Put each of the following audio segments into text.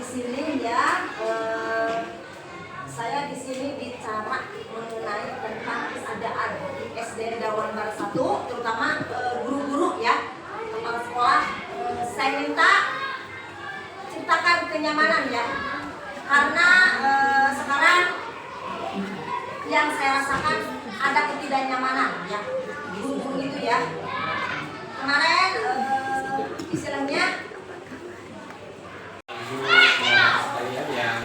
sini ya, saya di sini bicara mengenai tentang keadaan di SD Dawan Barat 1, terutama guru-guru ya, kepala sekolah. Saya minta ciptakan kenyamanan ya, karena sekarang yang saya rasakan ada ketidaknyamanan ya, guru-guru itu ya. Kemarin istilahnya sekalian yang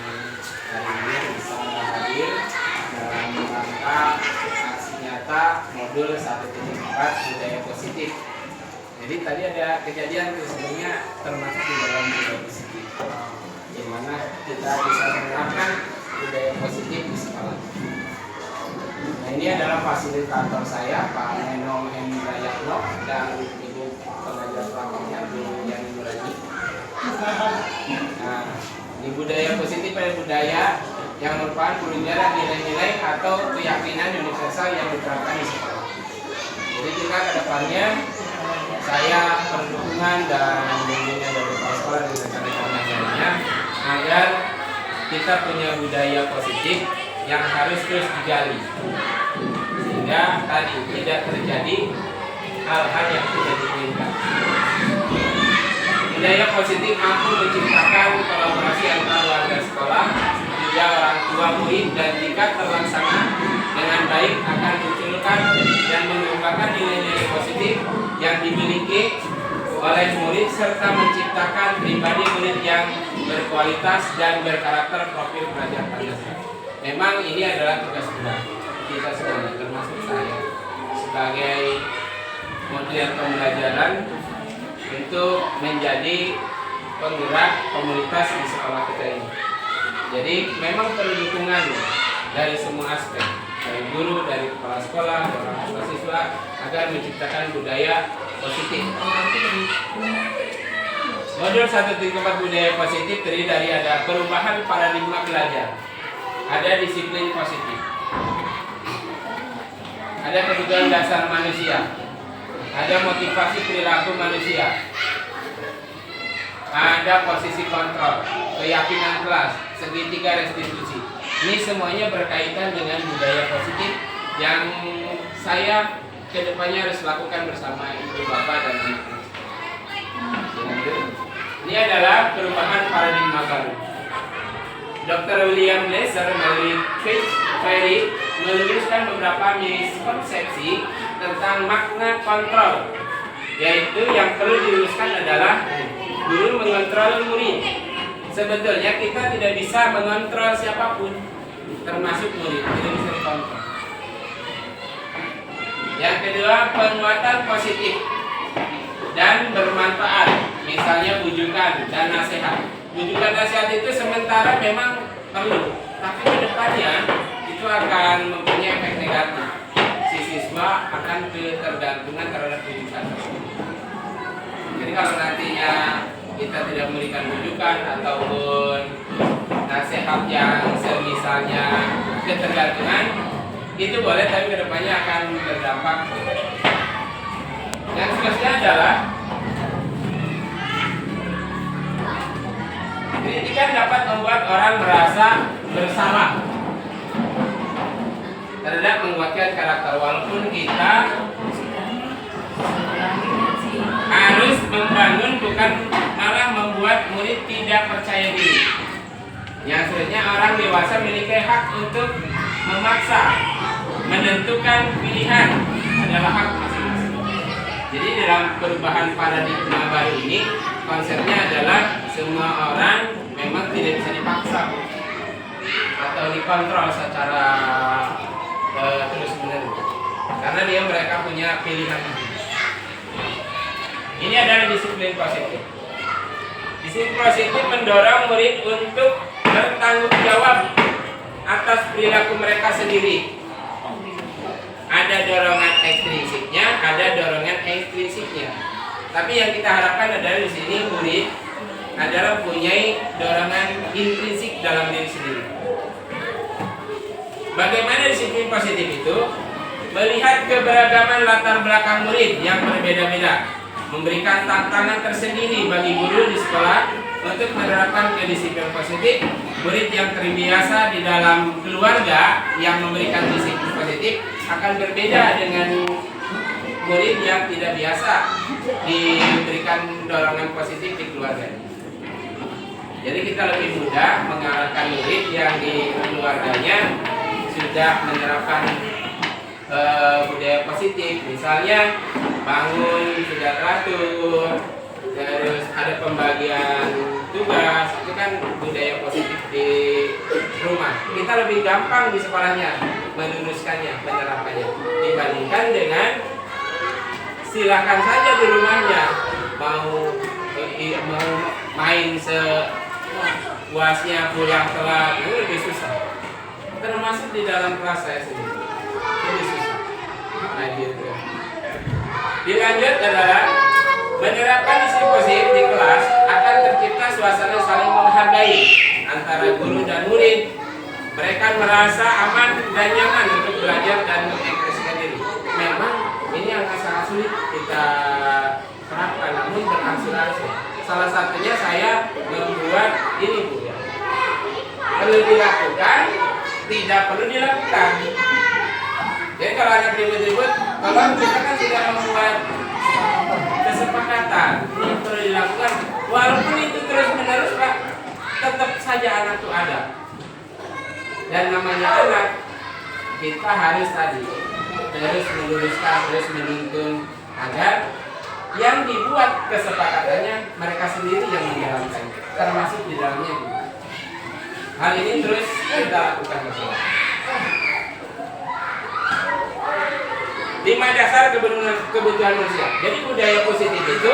hari ini bisa hadir dalam rangka aksi nyata modul 1.4 budaya positif. Jadi tadi ada kejadian sebelumnya termasuk di dalam budaya positif, di mana kita bisa menerapkan budaya positif di sekolah. Nah, ini adalah fasilitator saya, Pak Neno Hendrayatno, dan Ibu pengajar pelakunya, Bu Yani Nurani. Nah, di budaya positif adalah budaya yang merupakan penunjukkan nilai-nilai atau keyakinan universal yang diterapkan di sekolah. Jadi kita ke depannya, saya perdukungan dan bimbingan dari kepala sekolah dan rekan-rekan pengajarnya agar kita punya budaya positif yang harus terus digali, sehingga tadi tidak terjadi hal-hal yang tidak diinginkan. Budaya positif mampu menciptakan kolaborasi antara warga sekolah, juga orang tua murid, dan jika terlaksana dengan baik akan munculkan dan mengembangkan nilai-nilai positif yang dimiliki oleh murid serta menciptakan pribadi murid yang berkualitas dan berkarakter profil pelajar Pancasila. Memang ini adalah tugas berat kita semuanya, termasuk saya sebagai model pembelajaran untuk menjadi penggerak komunitas di sekolah kita ini. Jadi memang perlu dukungan dari semua aspek, dari guru, dari kepala sekolah, dari orang tua siswa, agar menciptakan budaya positif. Modul 1.4 budaya positif terdiri dari ada perubahan paradigma belajar, ada disiplin positif, ada kebutuhan dasar manusia, ada motivasi perilaku manusia, ada posisi kontrol, keyakinan kelas, segitiga restitusi. Ini semuanya berkaitan dengan budaya positif yang saya kedepannya harus lakukan bersama ibu bapak dan anak-anak. Ini adalah perubahan paradigma baru. Dr. William Glasser melalui Fitch Ferry meluruskan beberapa miskonsepsi tentang makna kontrol, yaitu yang perlu diluruskan adalah guru mengontrol murid. Sebetulnya kita tidak bisa mengontrol siapapun, termasuk murid, tidak bisa dikontrol. Yang kedua, penguatan positif dan bermanfaat, misalnya bujukan dan nasihat. Bujukan nasihat itu sementara memang perlu, tapi ke depannya itu akan mempunyai efek negatif. Si siswa akan ketergantungan terhadap bujukan tersebut. Jadi kalau nantinya kita tidak memberikan bujukan ataupun nasihat yang semisalnya ketergantungan, itu boleh, tapi ke depannya akan berdampak. Yang seterusnya adalah kritikan dapat membuat orang merasa bersalah terhadap menguatkan karakter, walaupun kita harus membangun, bukan malah membuat murid tidak percaya diri. Yang sebenarnya orang dewasa memiliki hak untuk memaksa, menentukan pilihan adalah hak masing-masing. Jadi dalam perubahan paradigma baru ini, konsepnya adalah semua orang memang tidak bisa dipaksa atau dikontrol secara terus-menerus, karena mereka punya pilihan. Ini adalah disiplin positif. Disiplin positif mendorong murid untuk bertanggung jawab atas perilaku mereka sendiri. Ada dorongan ekstrinsiknya, ada dorongan ekstrinsiknya. Tapi yang kita harapkan adalah di sini murid adalah punya dorongan intrinsik dalam diri sendiri. Bagaimana disiplin positif itu? Melihat keberagaman latar belakang murid yang berbeda-beda, memberikan tantangan tersendiri bagi guru di sekolah untuk menerapkan kedisiplinan positif. Murid yang terbiasa di dalam keluarga yang memberikan disiplin positif akan berbeda dengan murid yang tidak biasa diberikan dorongan positif di keluarga. Jadi kita lebih mudah mengarahkan murid yang di keluarganya sudah menerapkan budaya positif, misalnya bangun sudah teratur, terus ada pembagian tugas, itu kan budaya positif di rumah. Kita lebih gampang di sekolahnya meluruskannya, menerapkannya, dibandingkan dengan silakan saja di rumahnya mau main sepuasnya, pulang telat, itu lebih susah. Termasuk di dalam kelas saya sendiri, lebih susah. Nah gitu. Dilanjut adalah menerapkan disiplin positif di kelas akan tercipta suasana saling menghargai antara guru dan murid. Mereka merasa aman dan nyaman untuk belajar dan mengekspresikan diri. Memang ini yang sangat sulit kita terapkan, namun berangsur-angsur. Salah satunya saya membuat ini Bu ya. Perlu dilakukan, tidak perlu dilakukan. Jadi kalau anak ribut-ribut, kalau kita kan sudah membuat kesepakatan ini perlu dilakukan, walaupun itu terus-menerus Pak, tetap saja anak itu ada. Dan namanya anak, kita harus tadi terus meluruskan, terus menuntun agar yang dibuat kesepakatannya mereka sendiri yang menjalankan, termasuk di dalamnya. Hal ini terus kita lakukan bersama. 5 dasar kebutuhan manusia. Jadi budaya positif itu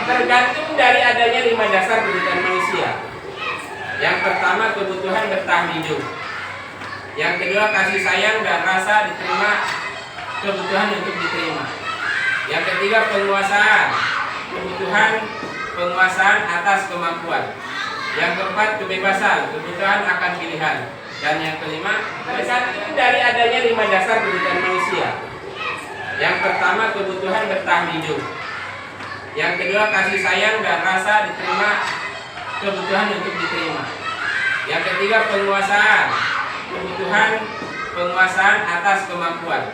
tergantung dari adanya 5 dasar kebutuhan manusia. Yang pertama kebutuhan bertahan hidup. Yang kedua kasih sayang dan rasa diterima, kebutuhan untuk diterima. Yang ketiga penguasaan, kebutuhan penguasaan atas kemampuan. Yang keempat kebebasan, kebutuhan akan pilihan. Dan yang kelima tergantung dari adanya 5 dasar kebutuhan manusia. Yang pertama kebutuhan bertahan hidup. Yang kedua kasih sayang dan rasa diterima, kebutuhan untuk diterima. Yang ketiga penguasaan, kebutuhan penguasaan atas kemampuan.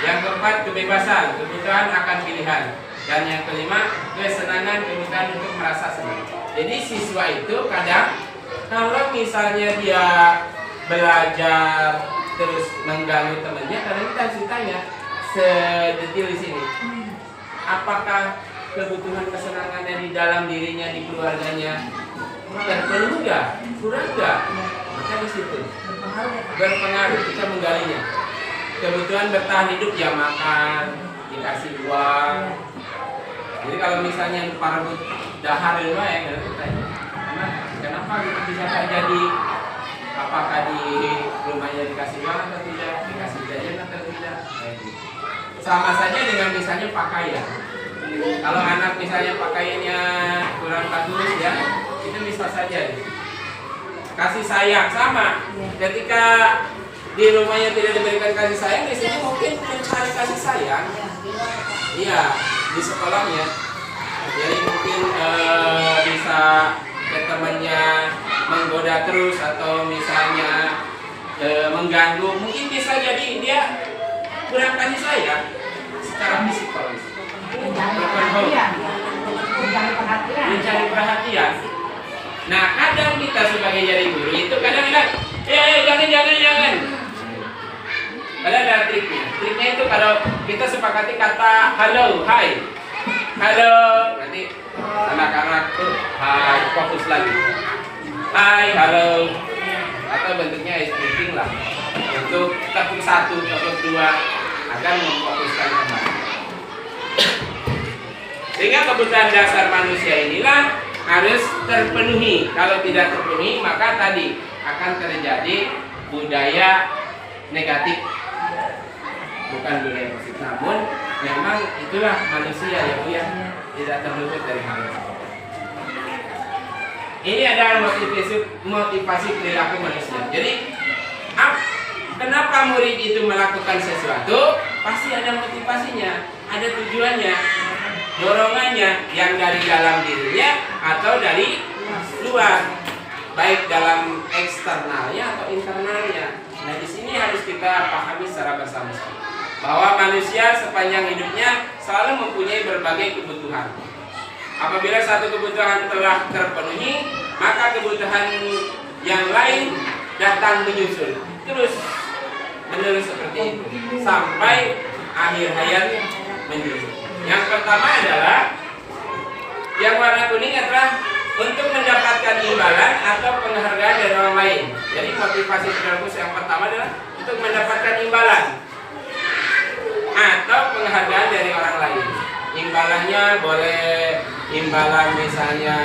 Yang keempat kebebasan, kebutuhan akan pilihan. Dan yang kelima kesenangan, kebutuhan untuk merasa senang. Jadi siswa itu kadang kalau misalnya dia belajar terus mengganggu temannya, kadang kita harus tanya sedetil di sini. Apakah kebutuhan kesenangannya di dalam dirinya, di keluarganya terpenuhi nggak? Kurang nggak? Maka di situ berpengaruh kita menggalinya. Kebutuhan bertahan hidup ya makan, dikasih uang. Jadi kalau misalnya para dahar di rumah ya kita tanya, kenapa gitu bisa terjadi? Apakah di rumahnya dikasih uang atau tidak? Dikasih jajan atau tidak? Sama saja dengan misalnya pakaian. Kalau anak misalnya pakaiannya kurang bagus ya, itu bisa saja. Kasih sayang sama. Ketika di rumahnya tidak diberikan kasih sayang, di sini mungkin mencari kasih sayang. Iya, di sekolahnya. Jadi mungkin bisa ke temannya menggoda terus atau misalnya mengganggu. Mungkin bisa jadi dia kurang kasih sayang secara psikologis. Mencari perhatian. Nah, kadang kita sebagai jadi guru itu kadang-kadang jangan. Padahal ada triknya. Triknya itu kalau kita sepakati kata halo, hai. Halo, nanti anak-anak tuh hai, fokus lagi. Hai, halo. Atau bentuknya speaking lah. Untuk tepuk 1, tepuk 2 agar memfokuskan kembali. Sehingga kebutuhan dasar manusia inilah harus terpenuhi. Kalau tidak terpenuhi, maka tadi akan terjadi budaya negatif, bukan budaya positif. Namun memang itulah manusia ya Bu ya, tidak terluput dari hal itu. Ini adalah motivasi perilaku manusia. Jadi kenapa murid itu melakukan sesuatu? Pasti ada motivasinya, ada tujuannya, dorongannya yang dari dalam dirinya atau dari luar, baik dalam eksternalnya atau internalnya. Nah, di sini harus kita pahami secara bersama-sama bahwa manusia sepanjang hidupnya selalu mempunyai berbagai kebutuhan. Apabila satu kebutuhan telah terpenuhi, maka kebutuhan yang lain datang menyusul. Terus menerus seperti itu sampai akhir hayat menyusul. Yang pertama adalah yang warna kuning adalah untuk mendapatkan imbalan atau penghargaan dari orang lain. Jadi motivasi penerus yang pertama adalah untuk mendapatkan imbalan atau penghargaan dari orang lain. Imbalannya boleh imbalan misalnya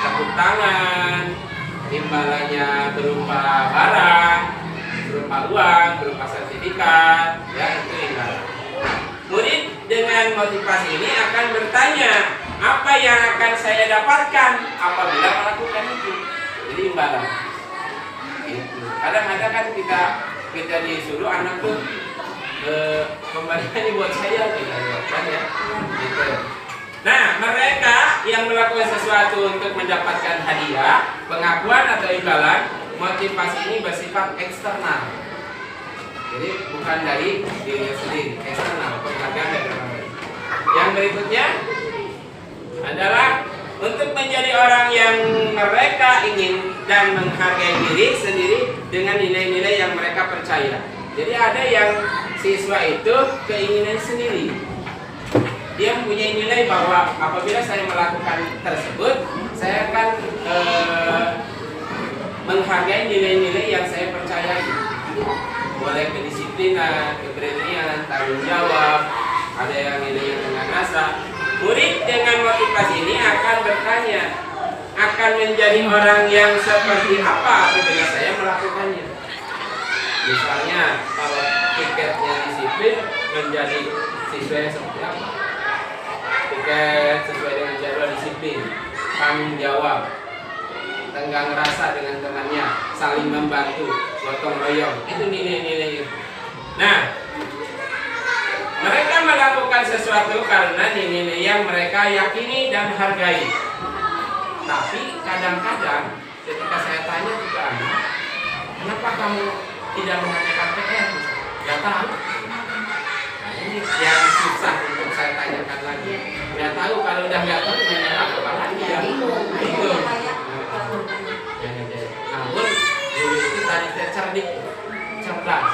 tepuk tangan, imbalannya berupa barang, berupa uang, berupa sertifikat, ya itu imbalan. Murid dengan motivasi ini akan bertanya, apa yang akan saya dapatkan apabila melakukan itu? Jadi imbalan. Gitu. Kadang-kadang kan kita disuruh anak tuh kembalian buat saya kan ya. Gitu. Nah, mereka yang melakukan sesuatu untuk mendapatkan hadiah, pengakuan atau imbalan, motivasi ini bersifat eksternal. Jadi bukan dari dirinya sendiri, eksternal, penghargaan dari orang lain. Yang berikutnya adalah untuk menjadi orang yang mereka ingin dan menghargai diri sendiri dengan nilai-nilai yang mereka percaya. Jadi ada yang siswa itu keinginan sendiri. Dia mempunyai nilai bahwa apabila saya melakukan tersebut, saya akan menghargai nilai-nilai yang saya percayai. Boleh kedisiplinan, keberanian, tanggung jawab, ada yang nilai dengan rasa. Murid dengan motivasi ini akan bertanya, akan menjadi orang yang seperti apa apabila saya melakukannya. Misalnya, kalau tiketnya disiplin, menjadi siswa yang seperti apa? Tiket sesuai dengan jadwal disiplin, tanggung jawab, tenggang rasa dengan temannya, saling membantu, gotong royong, itu nilai-nilai. Nah, mereka melakukan sesuatu karena nilai-nilai yang mereka yakini dan hargai. Tapi kadang-kadang ketika saya tanya ke anak, kenapa kamu tidak mengerjakan PR? Gak tahu. Nah, ini yang susah untuk saya tanyakan lagi. Gak tahu, kalau udah gak tahu nanya apa lagi ya? Itu. Namun guru itu tadi cerdik, cerdas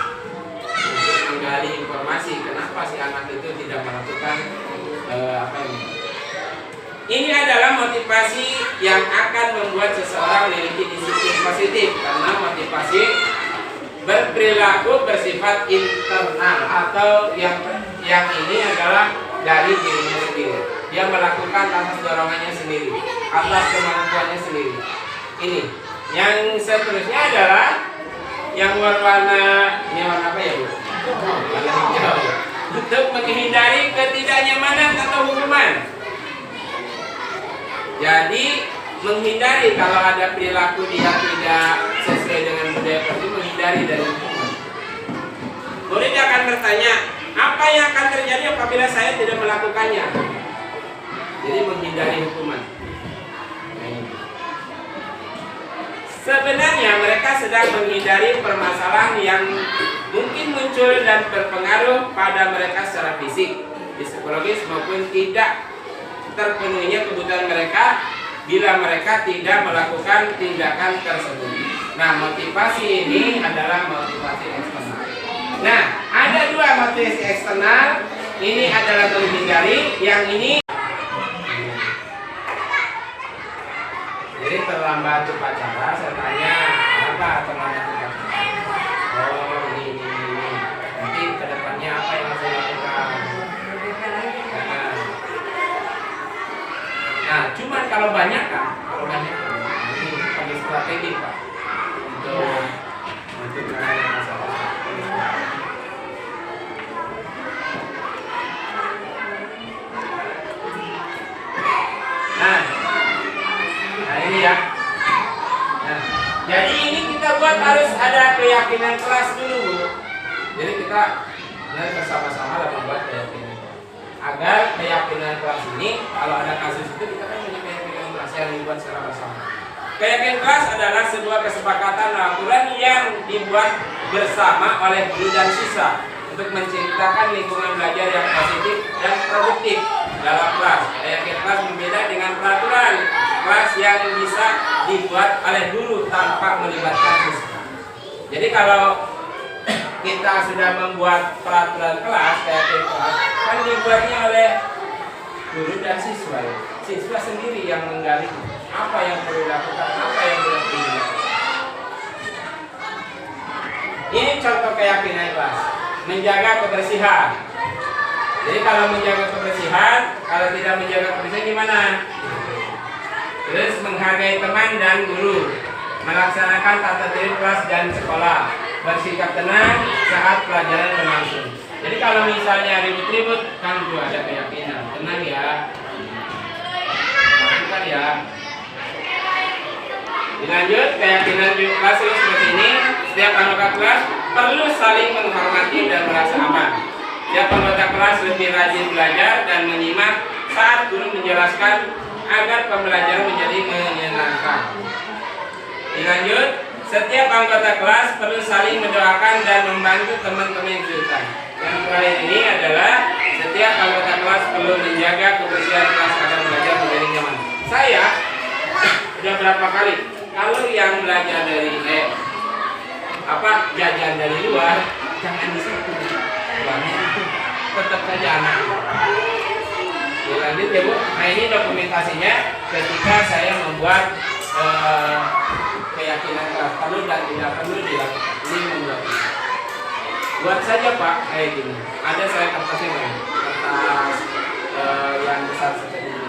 untuk menggali informasi kenapa si anak itu tidak melakukan apa ini. Ini adalah motivasi yang akan membuat seseorang memiliki disiplin positif, karena motivasi berperilaku bersifat internal atau yang ini adalah dari dirinya sendiri. Dia melakukan atas dorongannya sendiri, atas kemampuannya sendiri. Ini. Yang seterusnya adalah yang warna apa ya Bu? Warna hijau. Untuk menghindari ketidaknyamanan atau hukuman. Jadi menghindari kalau ada perilaku dia tidak sesuai dengan budaya pergi, menghindari dari hukuman. Murid akan bertanya, apa yang akan terjadi apabila saya tidak melakukannya? Jadi menghindari hukuman. Sebenarnya mereka sedang menghindari permasalahan yang mungkin muncul dan berpengaruh pada mereka secara fisik, psikologis maupun tidak terpenuhinya kebutuhan mereka bila mereka tidak melakukan tindakan tersebut. Nah, motivasi ini adalah motivasi eksternal. Nah, ada dua motivasi eksternal. Ini adalah menghindari, yang ini jadi terlambat upacara. Saya tanya, kenapa terlambat upacara? Oh, ini. Nanti kedepannya apa yang harus dilakukan? Nah, cuman kalau banyak ini perlu strategi Pak untuk menangani masalah. Nah ini ya. Nah, jadi ini kita buat harus ada keyakinan kelas dulu Bu. Jadi kita bersama-sama dalam membuat keyakinan. Agar keyakinan kelas ini, kalau ada kasus itu kita kan punya keyakinan kelas yang dibuat secara bersama. Keyakinan kelas adalah sebuah kesepakatan aturan yang dibuat bersama oleh guru dan siswa untuk menciptakan lingkungan belajar yang positif dan produktif dalam kelas. Keyakinan kelas berbeda dengan peraturan kelas yang bisa dibuat oleh guru tanpa melibatkan siswa. Jadi kalau kita sudah membuat peraturan kelas, keyakinan kelas kan dibuatnya oleh guru dan siswa. Siswa sendiri yang menggali apa yang perlu dilakukan, apa yang tidak perlu dilakukan. Ini contoh keyakinan kelas. Menjaga kebersihan. Jadi kalau menjaga kebersihan, kalau tidak menjaga kebersihan gimana? Terus menghargai teman dan guru, melaksanakan tata tertib kelas dan sekolah, bersikap tenang saat pelajaran berlangsung. Jadi kalau misalnya ribut-ribut, kan juga ada keyakinan. Tenang ya, lakukan ya. Dilanjut, keyakinan kelas seperti ini. Setiap anggota kelas perlu saling menghormati dan merasa aman. Setiap anggota kelas lebih rajin belajar dan menyimak saat guru menjelaskan agar pembelajaran menjadi menyenangkan. Dilanjut, setiap anggota kelas perlu saling mendoakan dan membantu teman-teman yang kesulitan. Yang terakhir ini adalah setiap anggota kelas perlu menjaga kebersihan kelas agar belajar menjadi nyaman. Saya sudah berapa kali kalau yang belajar dari jajan dari luar jangan disitu, tetap saja anak. Ya, lanjut ya Bu. Nah ini dokumentasinya ketika saya membuat keyakinan kelas perlu dan tidak perlu dilakukan. Ini membuat. Buat saja Pak kayak gini. Ada saya kertasnya Bang. Kertas yang besar seperti ini.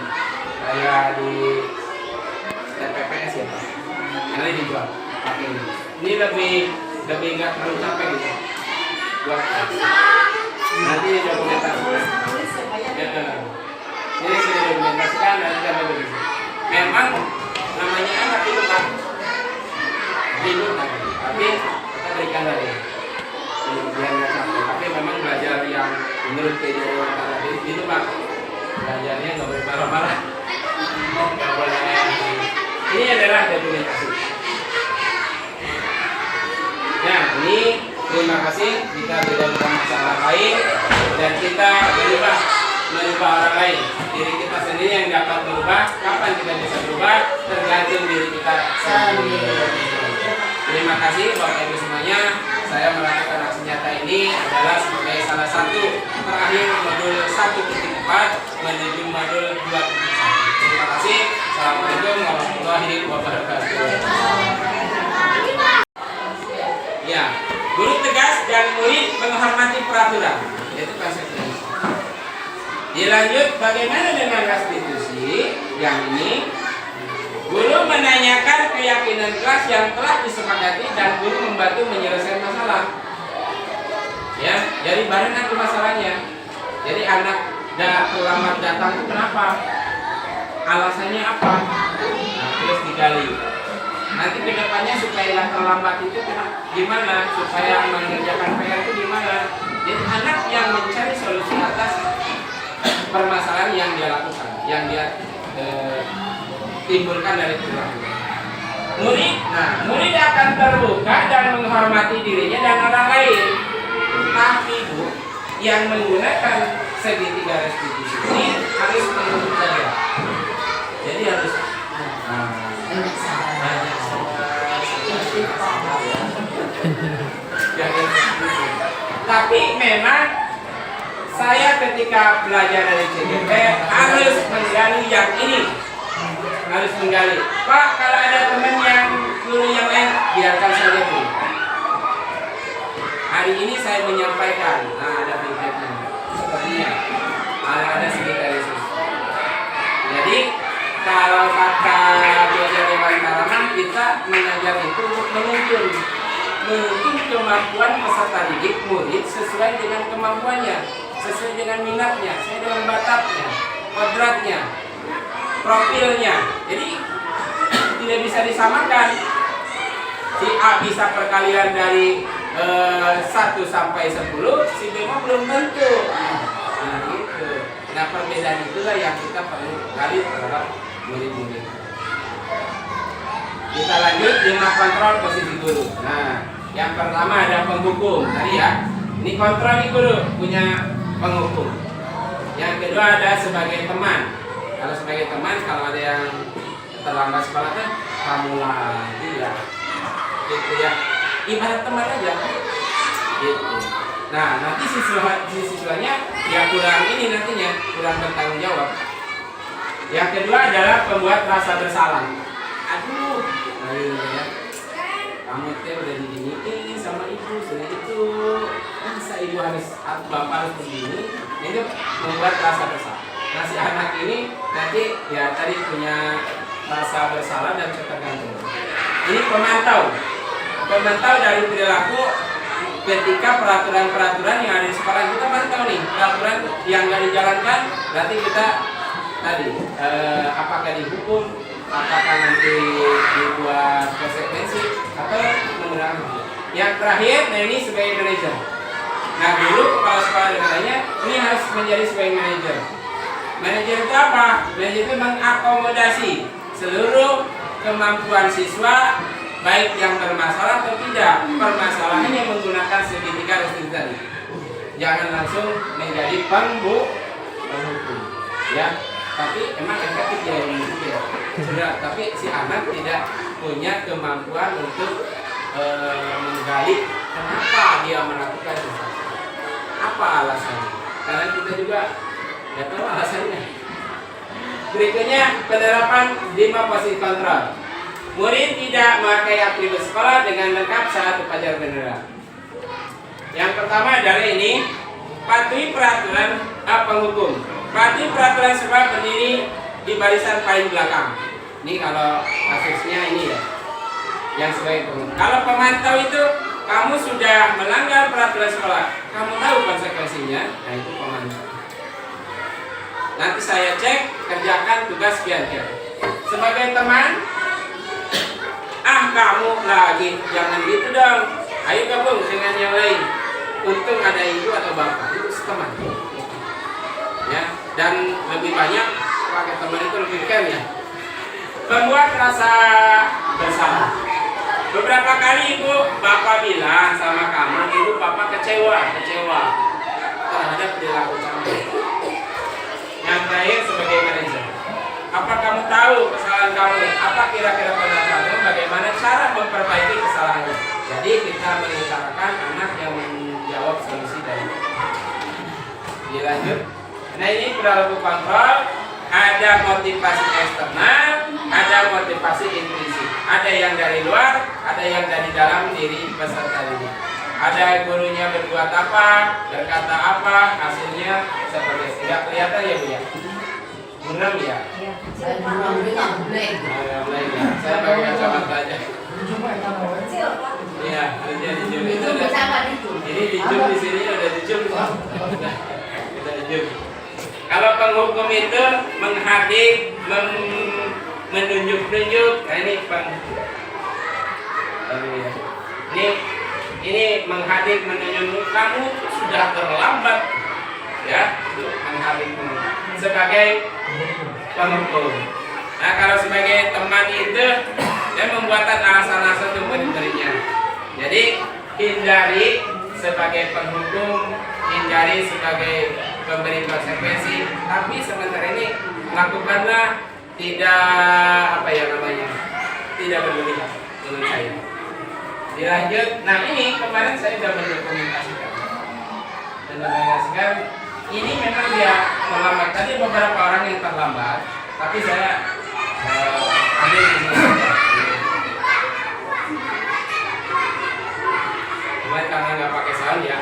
Kayak di TPPS ya Pak. Nanti dijual pakai ini. Ini lebih nggak terlalu capek gitu. Buat nanti dokumentasikan. Ini sudah dokumentasikan dan sudah begitu. Memang namanya anak itu Pak. Hidup kan. Tapi kita berikan dari biar nggak capek. Tapi memang belajar yang menurut kehidupan tadi itu Pak. Belajarnya nggak boleh marah-marah. Nggak boleh. Ini adalah dokumentasi. Ya, ini terima kasih. Kita tidak masalah lain dan kita merubah orang lain. Diri kita sendiri yang dapat berubah. Kapan kita bisa berubah tergantung diri kita sendiri. Terima kasih Bapak Ibu semuanya. Saya melakukan aksi nyata ini adalah sebagai salah satu terakhir modul 1.4 menuju modul 2.1. Terima kasih. Assalamualaikum warahmatullahi wabarakatuh. Ya, guru tegas dan murid menghormati peraturan. Itu konsepnya. Dilanjut, bagaimana dengan restitusi? Yang ini, guru menanyakan keyakinan kelas yang telah disepakati dan guru membantu menyelesaikan masalah. Ya, jadi bareng nanti masalahnya. Jadi anak terlambat datang itu kenapa? Alasannya apa? Nah, terus digali. Nanti kedepannya supaya terlambat itu gimana? Supaya mengerjakan PR itu gimana? Jadi anak yang mencari solusi atas permasalahan yang dia lakukan, yang dia timbulkan dari perilaku. Murid akan terbuka dan menghormati dirinya dan orang lain. Tapi Bu, yang menggunakan segitiga restitusi ini harus menuntut saja. Jadi harus tapi memang saya ketika belajar dari CGP harus menggali yang ini, harus menggali. Pak, kalau ada teman yang guru yang lain biarkan saja dulu. Hari ini saya menyampaikan, ada feedbacknya, sepertinya ada sedikit resus. Jadi kalau kata belajar Dewan Karaman, kita mengajar itu untuk menuntun kemampuan peserta didik murid sesuai dengan kemampuannya, sesuai dengan minatnya, sesuai dengan bakatnya, kodratnya, profilnya. Jadi tidak bisa disamakan. Si A bisa perkalian dari 1 sampai 10, si B belum tentu. Nah gitu. Nah perbedaan itulah yang kita perlu gali terhadap murid-murid. Kita lanjut 5 kontrol posisi guru. Nah, yang pertama ada penghukum tadi ya. Ini kontrol nih guru punya penghukum. Yang kedua ada sebagai teman. Kalau sebagai teman, kalau ada yang terlambat sekolah kan kamu lagi ya, gitu ya. Ibarat teman aja, gitu. Nah, nanti siswanya ya kurang ini nantinya kurang bertanggung jawab. Yang kedua adalah pembuat rasa bersalah. Aduh, ya. Kamu teh udah diginiin sama ibu, sudah itu masa ibu harus bapak harus begini, itu membuat rasa bersalah. Nah si anak ini nanti ya tadi punya rasa bersalah dan ketergantungan. Ini pemantau dari perilaku ketika peraturan-peraturan yang ada di sekolah. Kita pantau nih peraturan yang nggak dijalankan, berarti kita tadi apakah dihukum, apakah nanti dibuat konsekuensi atau menggunakan. Yang terakhir, nah ini sebagai manajer. Nah dulu kepala sekolah dan lainnya ini harus menjadi sebagai manajer. Manajer itu apa? Manajer itu mengakomodasi seluruh kemampuan siswa, baik yang bermasalah atau tidak. Permasalahannya menggunakan segitiga tadi. Jangan langsung menjadi penghukum, ya. Tapi emang efektif ya ini ya. Sudah, tapi si anak tidak punya kemampuan untuk menggali kenapa dia melakukan sesuatu. Apa alasannya? Karena kita juga nggak tahu alasannya. Berikutnya penerapan 5 posisi kontrol. Murid tidak memakai atribut sekolah dengan lengkap saat upacara bendera. Yang pertama adalah ini, patuhi peraturan penghukum. Patuhi peraturan sekolah berdiri di barisan paling belakang. Ini kalau kasusnya ini ya, yang sebagai penghukum. Kalau pemantau itu kamu sudah melanggar peraturan sekolah, kamu tahu konsekuensinya, nah itu pemantau. Nanti saya cek, kerjakan tugas sekian. Sebagai teman, kamu lagi, jangan gitu dong. Ayo gabung dengan yang lain. Untung ada ibu atau bapak, itu teman. Ya, dan lebih banyak pakai teman itu lebih keren ya. Membuat rasa bersalah. Beberapa kali ibu bapak bilang sama kamu, ibu bapak kecewa terhadap perilaku kamu. Yang terakhir sebagai manajer, apa kamu tahu kesalahan kamu? Apa kira-kira pendapatmu? Bagaimana cara memperbaiki kesalahannya? Jadi kita mengutarakan anak yang menjawab solusi dari itu. Dilanjut. Nah ini perilaku kontrol. Ada motivasi eksternal, ada motivasi intrinsik. Ada yang dari luar, ada yang dari dalam diri peserta didik. Ada gurunya berbuat apa, berkata apa, hasilnya seperti tidak kelihatan ya Bu ya. Buram ya. Saya buram juga boleh. Ya. Saya pakai kacamata aja. Iya, jadi zoom itu udah. Ini di zoom di sini udah di zoom. Udah di zoom. Kalau penghukum itu menghadik, menunjuk-nunjuk, nah ini ini menghadik, menunjuk, kamu sudah terlambat, ya, menghadik sebagai penghukum. Nah kalau sebagai teman itu, dia membuat alasan-alasan untuk memberinya. Jadi hindari sebagai penghukum, hindari sebagai pemberi konsekuensi, tapi sementara ini lakukanlah tidak tidak berlebihan menurut saya. Dilanjut, nah ini kemarin saya sudah mendokumentasikan ini memang dia terlambat. Tadi beberapa orang yang terlambat, tapi saya ambil di sini saja. Cuma karena nggak pakai sound ya.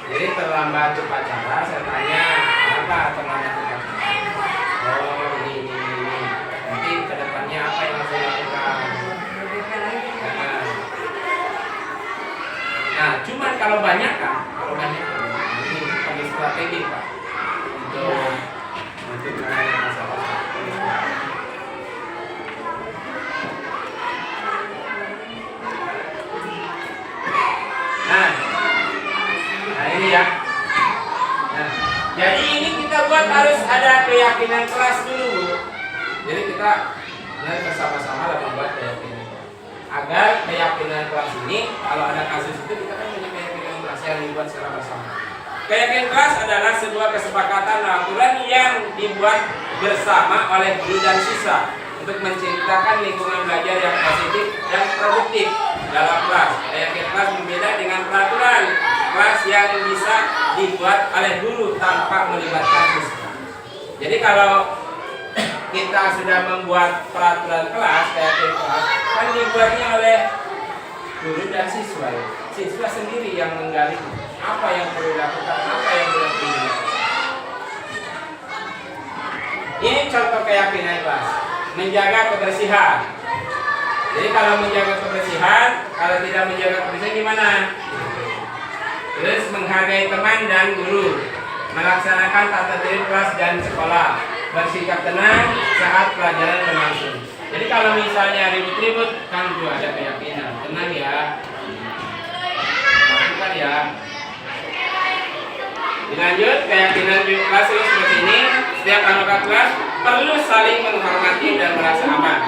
Jadi terlambat upacara, saya tanya kenapa terlambat upacara? Oh ini. Nanti kedepannya apa yang harus dilakukan? Nah, cuman kalau banyak ini perlu strategi Pak untuk menangani masalah. Nah ini ya. Nah, jadi ini kita buat harus ada keyakinan keras dulu Bu. Jadi kita bersama-sama dalam membuat keyakinan agar keyakinan kelas ini, kalau ada kasus itu kita kan punya keyakinan kelas yang dibuat secara bersama. Keyakinan kelas adalah sebuah kesepakatan aturan yang dibuat bersama oleh guru dan siswa untuk menciptakan lingkungan belajar yang positif dan produktif dalam kelas. Keyakinan kelas berbeda dengan peraturan kelas yang bisa dibuat oleh guru tanpa melibatkan siswa. Jadi kalau kita sudah membuat peraturan kelas, keyakinan kelas kan dibuatnya oleh guru dan siswa. Siswa sendiri yang menggali apa yang perlu dilakukan, apa yang tidak perlu dilakukan. Ini contoh keyakinan kelas. Menjaga kebersihan. Jadi kalau menjaga kebersihan, kalau tidak menjaga kebersihan gimana? Terus menghargai teman dan guru, melaksanakan tata tertib kelas dan sekolah, bersikap tenang saat pelajaran berlangsung. Jadi kalau misalnya ribut-ribut, kan juga ada keyakinan. Tenang ya, lakukan ya. Dilanjut, keyakinan kelas seperti ini. Setiap anggota kelas perlu saling menghormati dan merasa aman.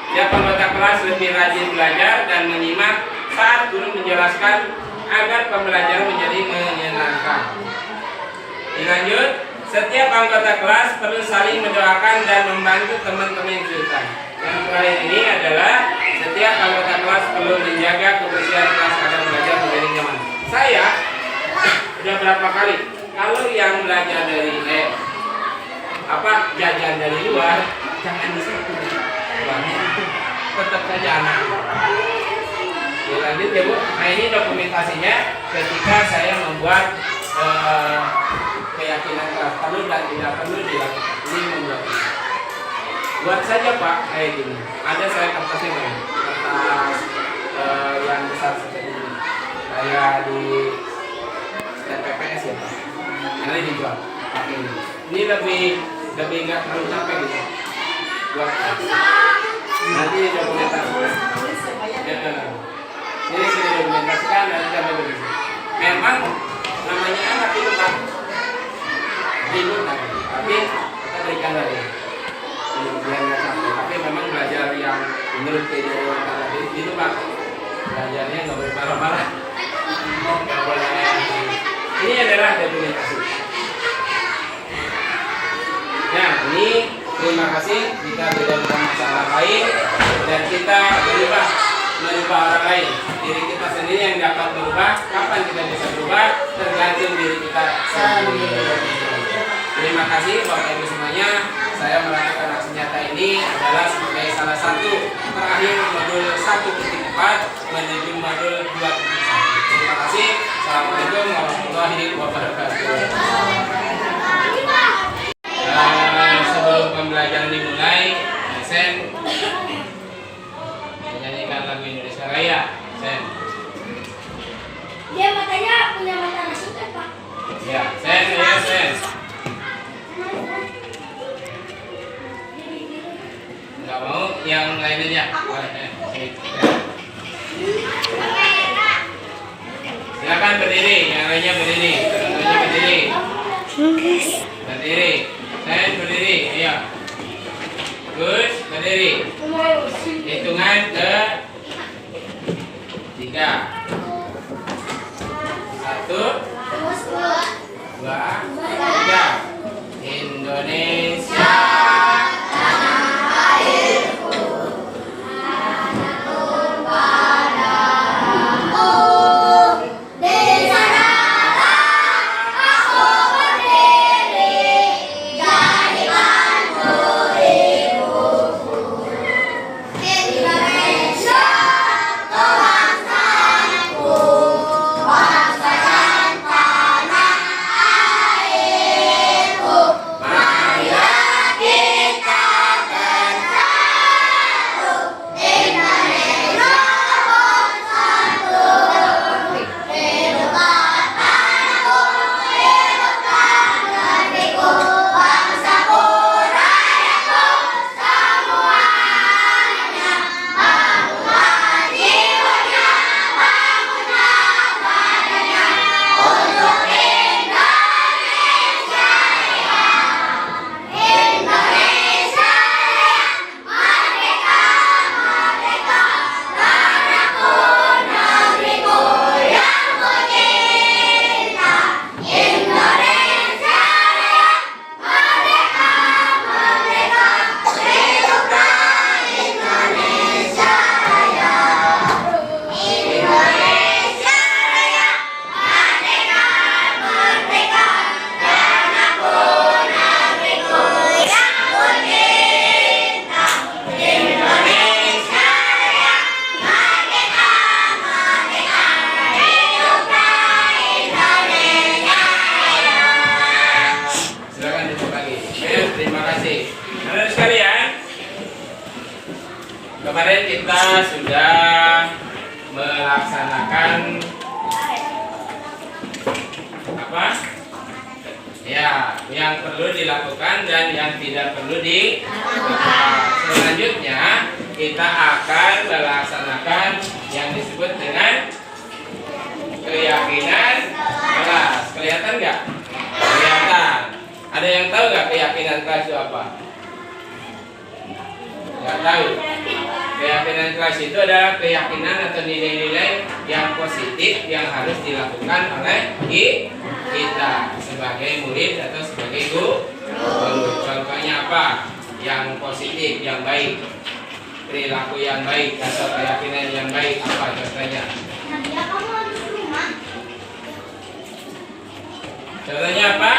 Setiap anggota kelas lebih rajin belajar dan menyimak saat guru menjelaskan agar pembelajaran menjadi menyenangkan. Dilanjut, setiap anggota kelas perlu saling mendoakan dan membantu teman-teman yang kesulitan. Yang terakhir ini adalah setiap anggota kelas perlu menjaga kebersihan kelas agar belajar menjadi nyaman. Saya sudah berapa kali kalau yang belajar dari jajan dari luar jangan disitu, tetap saja anak. Ya, lanjut ya Bu. Nah ini dokumentasinya ketika saya membuat keyakinan kelas perlu dan tidak perlu dilakukan. Ini membuat. Buat saja Pak kayak gini. Ada saya kertasnya nih, kertas yang besar seperti ini. Saya di TPPS ya Pak. Nanti dijual pakai ini. Ini lebih nggak terlalu capek gitu. Buat nanti dokumentasikan. Ini sudah dokumentasikan dan kita begitu. Memang namanya anak itu Pak. Hidup kan, tapi kita berikan dari biar nggak capek. Tapi memang belajar yang menurut kehidupan tadi itu Pak. Belajarnya nggak boleh marah-marah. Nggak boleh. Ini adalah dokumentasi. Ya, ini terima kasih jika tidak ada masalah lain dan kita merubah orang lain. Diri kita sendiri yang dapat berubah. Kapan kita bisa berubah tergantung diri kita sendiri. Terima kasih Bapak Ibu semuanya. Saya melakukan aksi nyata ini adalah sebagai salah satu terakhir modul 1.4 menuju modul 2.1. Terima kasih. Assalamualaikum warahmatullahi wabarakatuh. Sebelum pembelajaran dimulai, Sen menyanyikan lagu Indonesia Raya. Sen. Dia matanya punya mata nasi kan Pak? Ya, Sen, ya Sen. Enggak mau yang lain aja. Silakan berdiri, yang lainnya berdiri. Yang lainnya berdiri. Berdiri. Sen berdiri, iya. Gus berdiri. Hitungan ke 3. 1 2 3. Indonesia Maya Kemarin kita sudah melaksanakan apa? Ya, yang perlu dilakukan dan yang tidak perlu dilakukan. Selanjutnya kita akan melaksanakan yang disebut dengan keyakinan kelas. Kelihatan nggak? Kelihatan. Ada yang tahu nggak keyakinan kelas itu apa? Nggak tahu. Keyakinan kelas itu adalah keyakinan atau nilai-nilai yang positif yang harus dilakukan oleh kita sebagai murid atau sebagai guru. Contohnya apa? Yang positif, yang baik, perilaku yang baik atau keyakinan yang baik apa contohnya? Nadia, kamu habis rumah? Contohnya apa?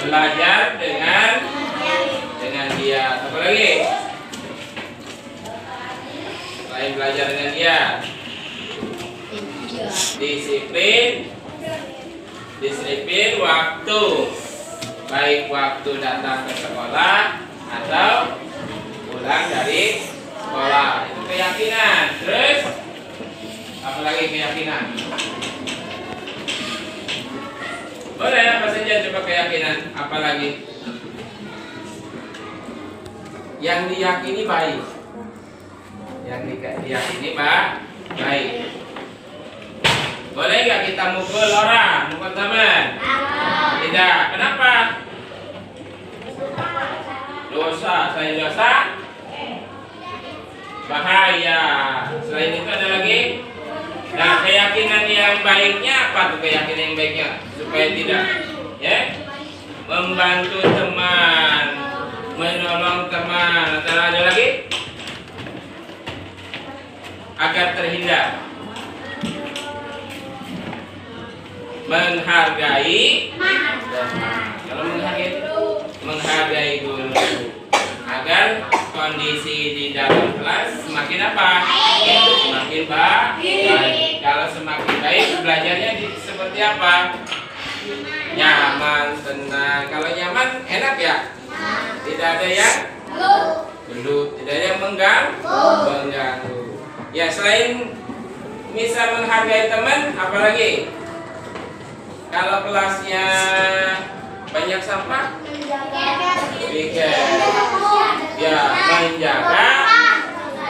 Belajar dengan dia. Apa lagi? Selain belajar dengan dia, disiplin waktu, baik waktu datang ke sekolah atau pulang dari sekolah. Itu keyakinan. Terus apa lagi keyakinan? Boleh apa saja coba keyakinan. Apa lagi? Yang diyakini baik. Yang diyakini baik. Boleh nggak kita mukul orang, mukul teman? Tidak. Kenapa? Dosa. Selain dosa, bahaya. Selain itu ada lagi. Nah, keyakinan yang baiknya apa tuh keyakinan yang baiknya? Supaya tidak, ya, membantu teman, menolong teman. Atau ada lagi? Agar terhindar. Menghargai teman. Kalau menghargai guru, agar kondisi di dalam kelas semakin apa? Semakin baik. Kalau semakin baik, belajarnya seperti apa? Nyaman, senang. Kalau nyaman, enak ya? Tidak ada yang belum, tidak ada yang mengganggu. Ya, selain bisa menghargai teman, apalagi? Kalau kelasnya banyak sampah, ya, menjaga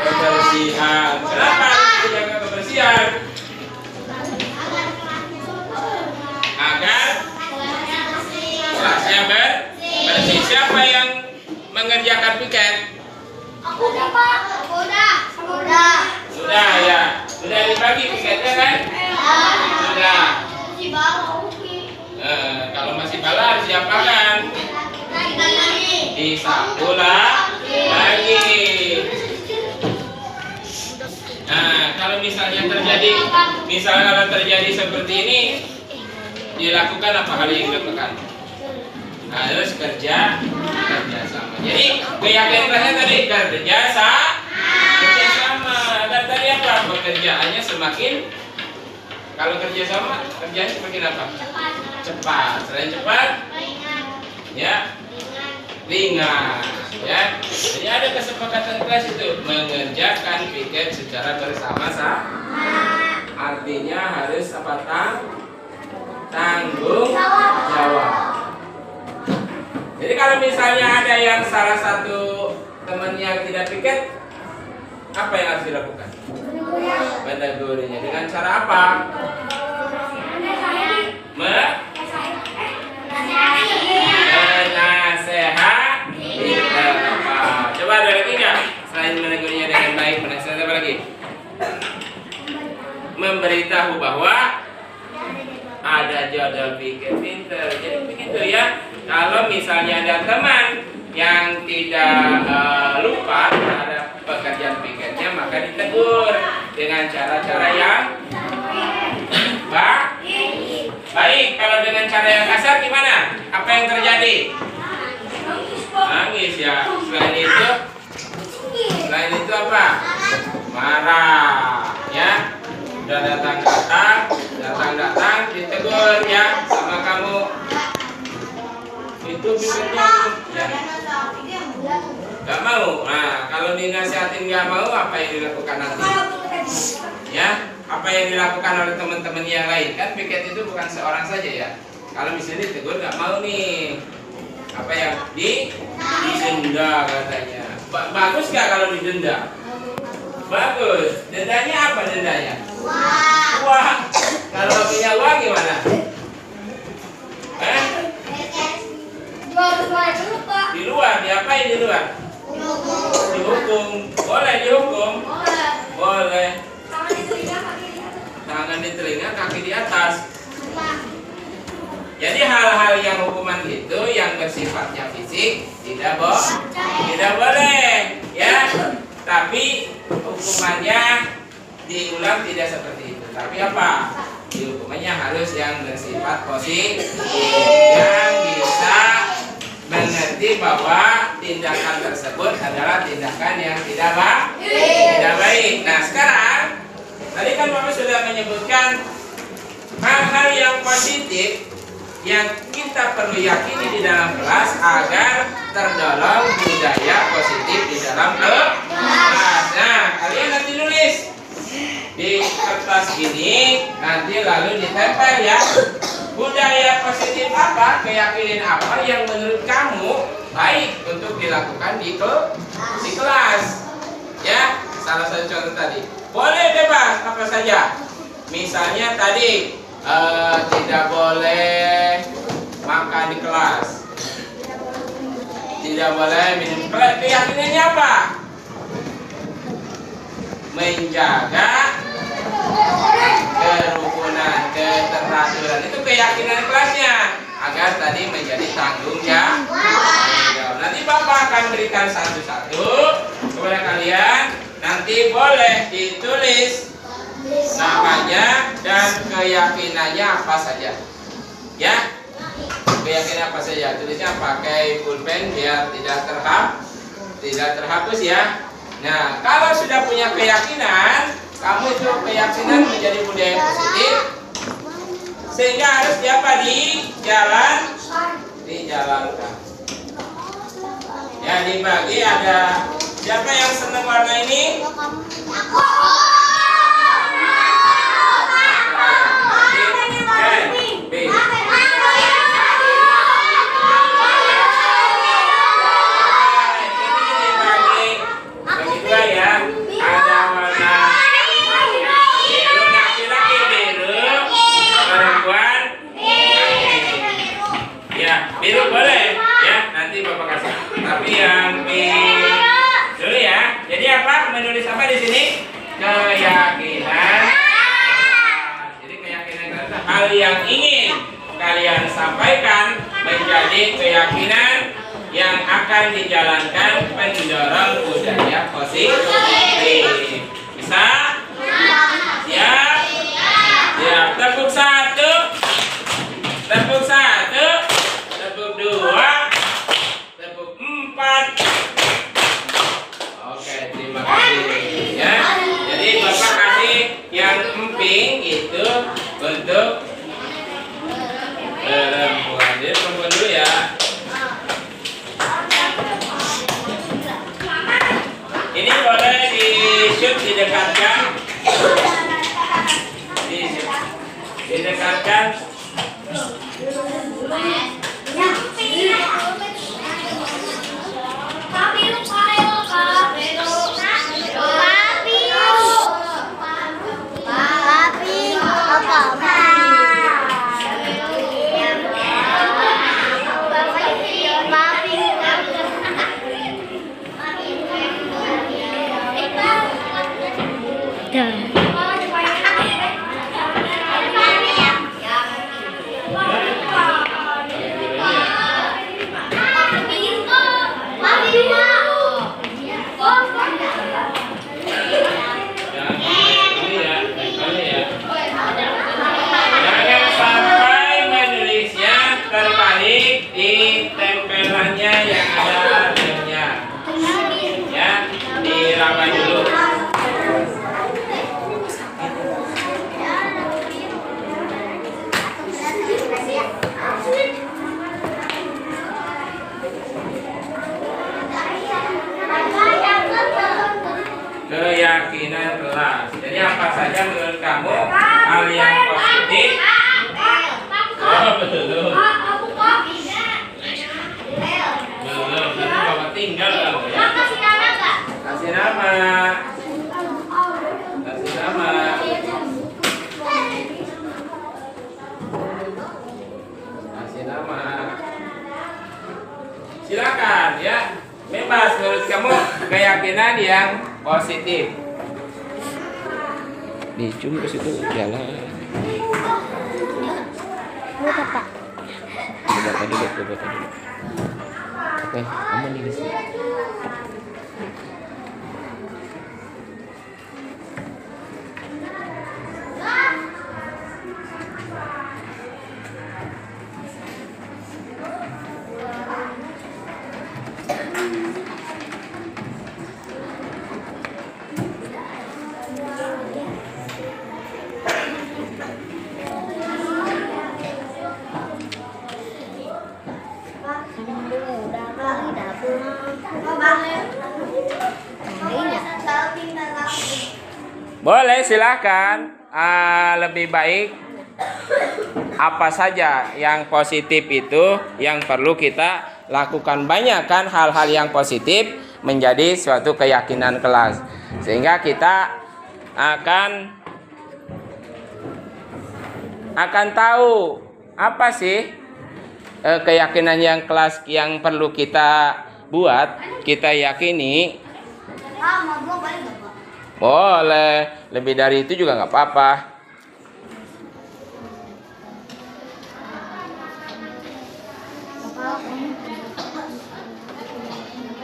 kebersihan. Kenapa menjaga kebersihan? Agar kelasnya bersih. Siapa yang mengerjakan piket? Aku udah, Pak. Aku udah. Sudah ya. Sudah dibagi piketnya kan? Sudah. Si baru. Kalau masih bala harus diapakan? Disapu lagi. Nah, kalau misalnya terjadi seperti ini, dilakukan apa hal yang dilakukan? Harus kerja sama. Jadi keyakinannya tadi kerja sama. Dan tadi apa? Pekerjaannya semakin, kalau kerja sama, kerjanya semakin apa? Cepat. Selain cepat, ya, ringan. Ya, jadi ada kesepakatan kelas itu mengerjakan piket secara bersama-sama. Artinya harus apa? Tanggung jawab. Jadi kalau misalnya ada yang salah satu temannya tidak piket, apa yang harus dilakukan? Menegurnya dengan cara apa? Menasehati. Coba ada lagi nggak? Selain menegurnya dengan baik, menasehati apa lagi? Memberitahu bahwa ada jadwal piket pinter. Jadi begitu ya. Kalau misalnya ada teman yang tidak lupa terhadap pekerjaan piketnya, maka ditegur dengan cara-cara yang baik. Kalau dengan cara yang kasar gimana? Apa yang terjadi? Nangis ya. Selain itu apa? Marah ya. Udah datang ditegur ya sama kamu. Itu piketnya ya. Nggak mau. Nah, kalau dinasihatin nggak mau, apa yang dilakukan nanti? Ya, apa yang dilakukan oleh teman-teman yang lain? Kan piket itu bukan seorang saja ya. Kalau misalnya ditegur nggak mau nih, apa yang didenda katanya. Bagus nggak kalau didenda? Bagus. Dendanya apa dendanya? Wah. Kalau punya uang gimana? Di luar, diapain di luar? Dihukum. Boleh dihukum? Boleh. Tangan di telinga, kaki di atas. Jadi hal-hal yang hukuman itu yang bersifatnya fisik tidak boleh, ya. Tapi hukumannya diulang tidak seperti itu. Tapi apa? Hukumannya harus yang bersifat positif, yang bisa mengerti bahwa tindakan tersebut adalah tindakan yang tidak baik. Nah, sekarang tadi kan Bapak sudah menyebutkan hal-hal yang positif yang kita perlu yakini di dalam kelas agar terdolong budaya positif di dalam kelas. Nah, kalian nanti nulis di kertas ini, nanti lalu ditempel ya. Budaya positif apa, keyakinan apa yang menurut kamu baik untuk dilakukan di kelas. Ya, salah satu contoh tadi. Boleh bebas apa saja. Misalnya tadi tidak boleh makan di kelas, tidak boleh minum di kelas. Keyakinannya apa? Menjaga kerukunan, keteraturan. Itu keyakinan kelasnya agar tadi menjadi tanggung jawab. Nanti Bapak akan berikan satu-satu kepada kalian. Nanti boleh ditulis namanya dan keyakinannya apa saja, ya. Keyakinan apa saja, tulisnya pakai pulpen biar tidak terhapus ya. Nah, kalau sudah punya keyakinan, kamu itu keyakinan menjadi budaya positif, sehingga harus dijalankan. Ya, dibagi ada siapa yang senang warna ini? Biru boleh ya, nanti Bapak kasih. Tapi yang dulu ya. Jadi apa? Menulis apa di sini? Keyakinan. Jadi keyakinan itu hal yang ingin kalian sampaikan menjadi keyakinan yang akan dijalankan pendorong budaya positif. Bisa? Siap? Siap. Tepuk satu. Tepuk satu. Tepuk dua, tepuk empat. Oke, terima kasih ya. Jadi Bapak kasih yang emping itu untuk perempuan. Jadi perempuan dulu ya. Ini boleh di-shoot, didekatkan. Didekatkan. Di tempelannya yang ada lemnya ya, diraba dulu. keyakinan kelas. Jadi apa saja menurut kamu hal yang positif? Oh, betul. Belum, nanti bapak tinggal kamu ya. Kasih nama. Kasih nama. Kasih nama. Silakan ya. Bebas menurut kamu keyakinan yang positif. Di zoom ke situ jalan. Bapak dulu. Oke, kamu nih di sini. Boleh, silakan. Lebih baik apa saja yang positif itu yang perlu kita lakukan. Banyak kan hal-hal yang positif menjadi suatu keyakinan kelas, sehingga kita akan tahu apa sih keyakinan yang kelas yang perlu kita buat, kita yakini. Boleh, lebih dari itu juga nggak apa-apa.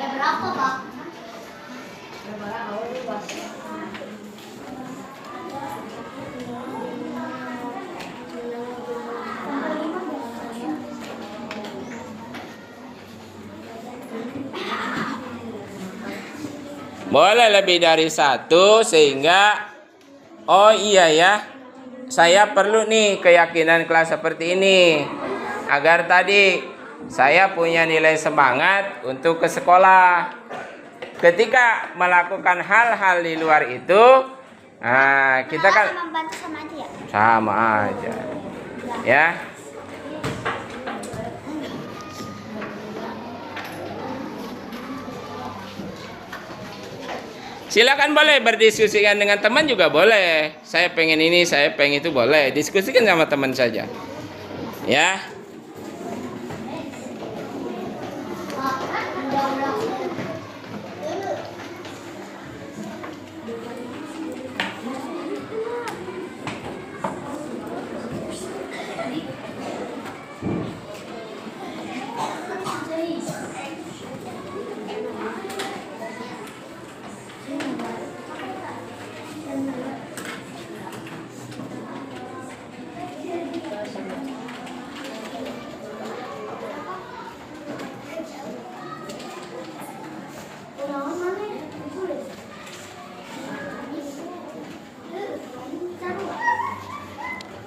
Berapa, Pak? Boleh lebih dari satu, sehingga oh iya ya, saya perlu nih keyakinan kelas seperti ini agar tadi saya punya nilai semangat untuk ke sekolah. Ketika melakukan hal-hal di luar itu, kita kan membantu sama aja ya? sama aja ya. Silakan, boleh berdiskusikan dengan teman juga boleh. Saya pengen ini, saya pengen itu, boleh diskusikan sama teman saja. Ya.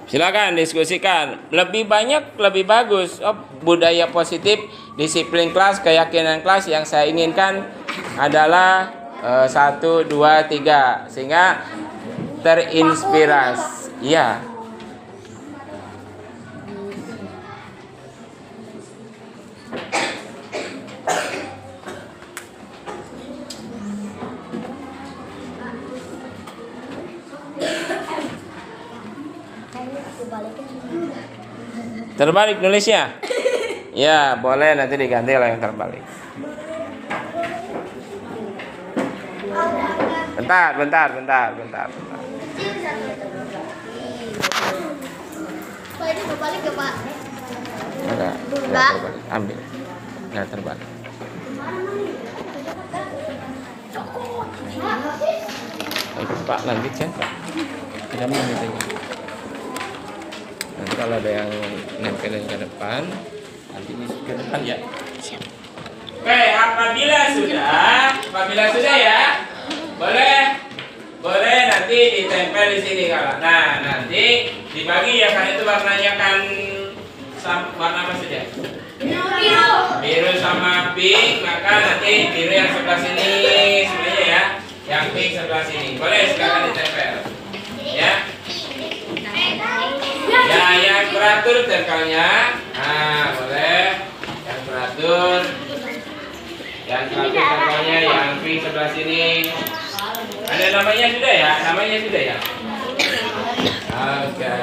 Silakan diskusikan. Lebih banyak lebih bagus. Oh, budaya positif, disiplin kelas, keyakinan kelas yang saya inginkan adalah 1, 2, 3, sehingga terinspirasi. Iya. Terbalik nulisnya? Ya, boleh, nanti diganti lah yang terbalik. Bentar. Pak, ini berbalik ya, Pak? Enggak terbalik. Ambil. Enggak terbalik. Ikut Pak, lanjutkan Pak. Kita mau meeting. Nanti kalau ada yang nempelin ke depan, nanti ke depan ya. Siap. Oke, apabila sudah ya, boleh nanti ditempel di sini kalau. Nah, nanti dibagi ya, kan itu warnanya kan warna apa saja? Biru sama pink, maka nanti biru yang sebelah sini sebenarnya ya, yang pink sebelah sini. Boleh silakan ditempel. Ya. Ya, yang teratur tempelnya. Nah, boleh. Yang teratur. Yang teratur tempelnya yang pink sebelah sini. Ada namanya sudah ya? Namanya sudah ya? Oke.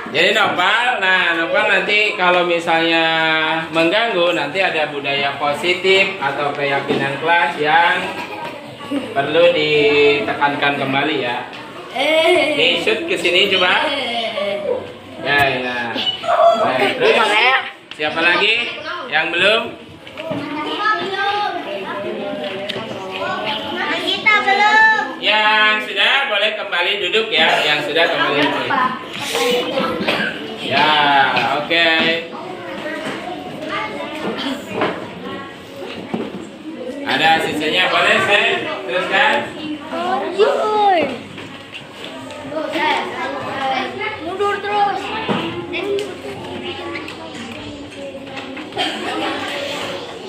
Jadi nopal, nopal nanti kalau misalnya mengganggu, nanti ada budaya positif atau keyakinan kelas yang perlu ditekankan kembali ya. Nih shoot ke sini coba. Ya, ya. Baik, terus siapa lagi yang belum? Kita belum. Yang sudah boleh kembali duduk ya. Yang sudah kembali duduk. Ya, oke. Ada sisanya boleh saya teruskan? Mundur terus.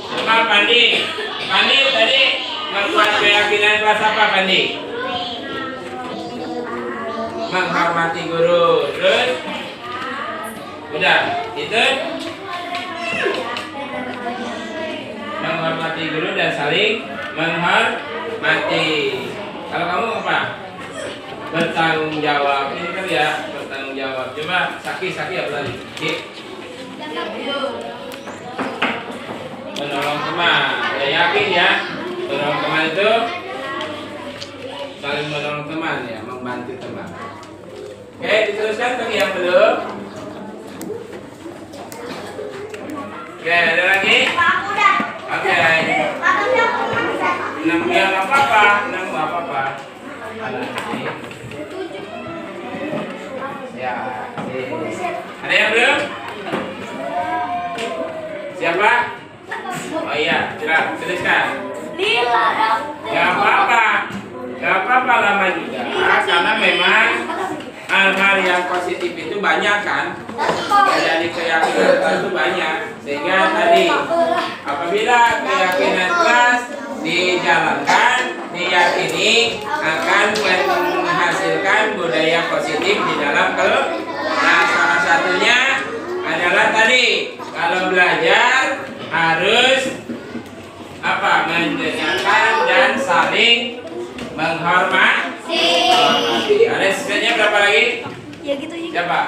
Coba Pandi. Pandi tadi membuat keyakinan kelas apa Pandi? Menghormati guru. Terus? Udah, itu? Menghormati guru dan saling menghormati. Kalau kamu apa? Bertanggung jawab. Ini kan ya, bertanggung jawab. Coba Saki apa tadi? Menolong teman. Ya yakin ya? Menolong teman itu saling menolong teman ya, membantu teman. Oke, diteruskan bagi yang belum. Oke, ada lagi? Oke. 6 yang apa-apa? 6 apa-apa? Ya, ada yang belum? Siapa? Oh iya, silakan. Gak apa-apa. Gak apa-apa lama juga. Karena memang hal-hal yang positif itu banyak kan. Jadi keyakinan itu banyak. Sehingga tadi apabila keyakinan kelas dijalankan, diyakini akan menghasilkan budaya positif di dalam kelas. Nah, salah satunya adalah tadi kalau belajar harus apa? Mendengarkan dan saling menghormati. Ada sisanya berapa lagi? Ya gitu ya. Siapa?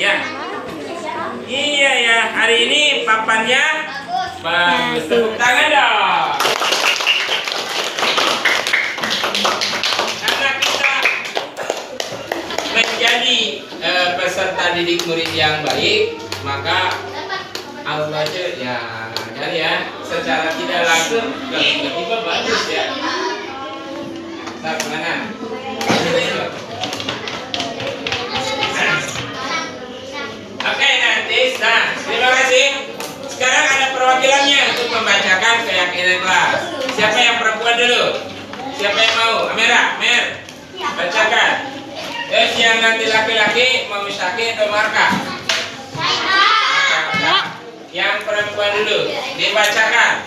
Ya. Iya ya, hari ini papannya bagus. Tepuk tangan dong. Karena kita menjadi peserta didik murid yang baik, maka Allah ya kan ya, secara tidak langsung tiba-tiba bagus ya. Nah, kemana? Oke, nanti. Nah, terima kasih. Sekarang ada perwakilannya untuk membacakan keyakinan kelas. Siapa yang perempuan dulu? Siapa yang mau? Amera, Mer, bacakan. Terus yang nanti laki-laki mau Misaki atau Marka? Yang perempuan dulu, dibacakan.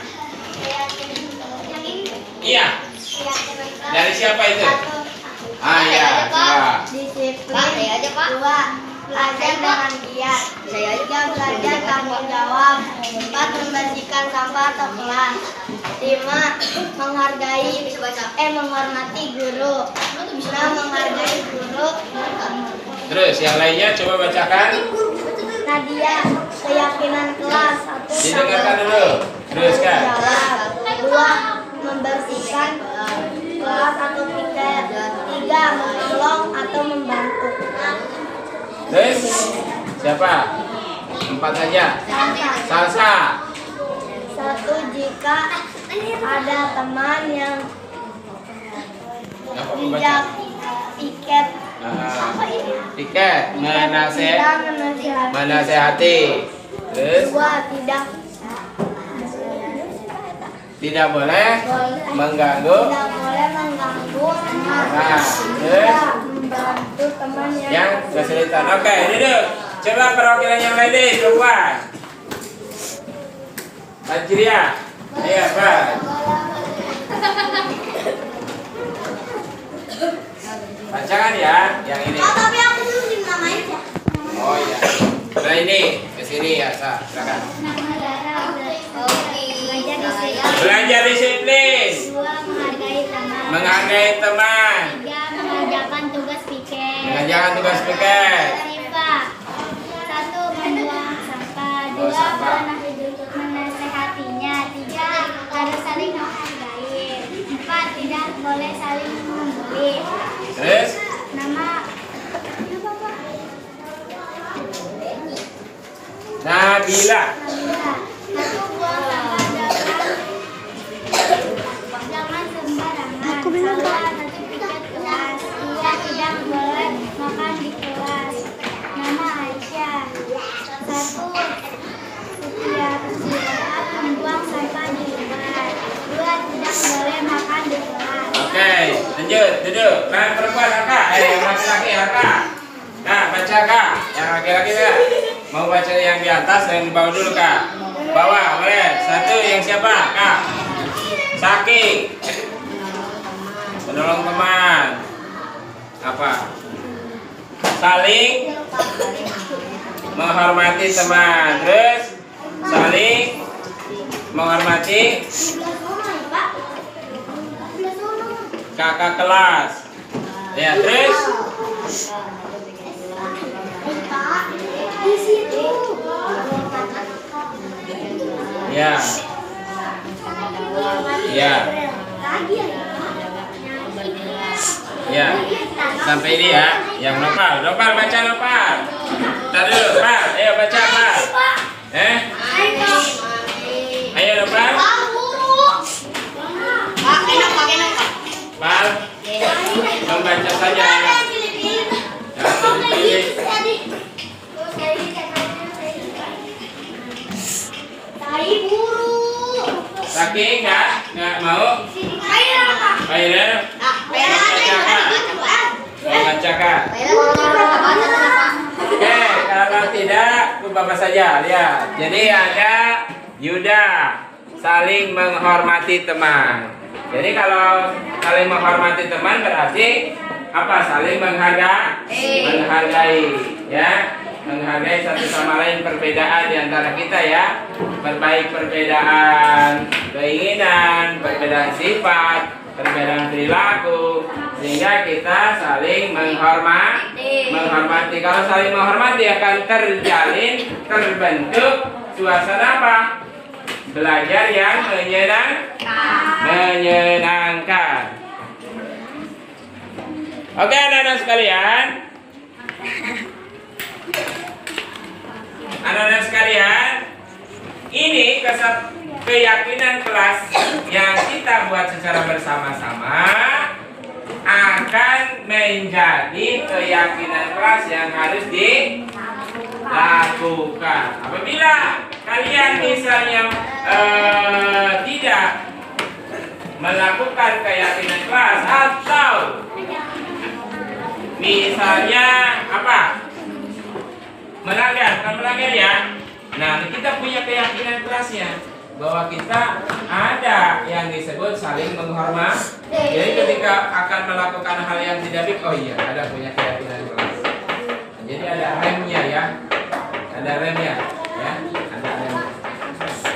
Iya. Dari siapa itu? Ah ya, coba. Disiplin. 2. Belajar dengan giat. 3. Belajar tanggung jawab. 4. Membersihkan sampah atau kelas. 5. Menghormati guru. 6. Menghargai guru. Terus yang lainnya coba bacakan. Nadia, keyakinan kelas. 1. Didengarkan dulu. Teruskan. 2. Membersihkan kelas atau piket. 3. Menolong atau membantu. Terus siapa? 4 saja. Salsa. 1. Jika ada teman yang tidak piket. Tiket menasehati. Terus 2. Tidak tidak boleh mengganggu. Tidak boleh mengganggu teman. Nah, Tidak membantu teman yang kesulitan. Oke, duduk. Coba perwakilan yang lain deh, perempuan. Fajria. Iya, Pak. Bacakan ya, yang ini. Oh, tapi aku belum dinamain ya. Oh iya. Nah ini, ke sini ya, silakan. Belajar disiplin. 2. Menghargai teman. Menghargai teman. 3. Mengerjakan tugas pikir. Mengerjakan tugas piket. Sifat 1. Membuang sampah. 2. Membuang sampah. Menasehatinya. 3. Harus saling menghargai. 4. Tidak boleh saling membuli. Terus? Nama Nabila. Satu, buang sampah jangan sembarangan. Salah, satu piket kelas. 2. Tidak boleh makan di kelas. Nama Aisyah. 1. Setiap istirahat membuang sampah di luar. 2. Tidak boleh makan di kelas. Oke, lanjut, duduk. Nah, perempuan kakak, yang laki-laki kakak. Nah, baca kak, yang laki-laki kak. Mau baca yang di atas dan di bawah dulu kak. Bawah, boleh. 1 yang siapa kak? Saki. Menolong teman. Apa? Saling menghormati teman. Terus saling menghormati kakak kelas. Ya, terus Di situ. ya. Ya. Lagi Ya. Sampai ini ya. Yang Nopal. Nopal baca Nopal. Ntar dulu, Pak. Ayo baca, Pak. Ayo Nopal. Pal. Membaca saja. Jangan pilih. Laki nggak mau? Ayo, mau baca kak? Oke, kalau tidak, Bapak saja lihat. Jadi ada Yuda, saling menghormati teman. Jadi kalau saling menghormati teman berarti apa? Saling menghargai, ya. Menghargai satu sama lain perbedaan di antara kita ya. Baik perbedaan keinginan, perbedaan sifat, perbedaan perilaku, sehingga kita saling menghormati. Kalau saling menghormati akan terbentuk suasana apa? Belajar yang menyenangkan. Oke, anak-anak sekalian. Anak-anak sekalian, ini keyakinan kelas yang kita buat secara bersama-sama akan menjadi keyakinan kelas yang harus dilakukan. Apabila kalian misalnya tidak melakukan keyakinan kelas atau misalnya apa? Melanggar ya. Nah, kita punya keyakinan kelasnya bahwa kita ada yang disebut saling menghormati. Jadi ketika akan melakukan hal yang tidak baik, oh iya, ada punya keyakinan kelas. Jadi ada remnya ya. Ada remnya ya. Ada remnya.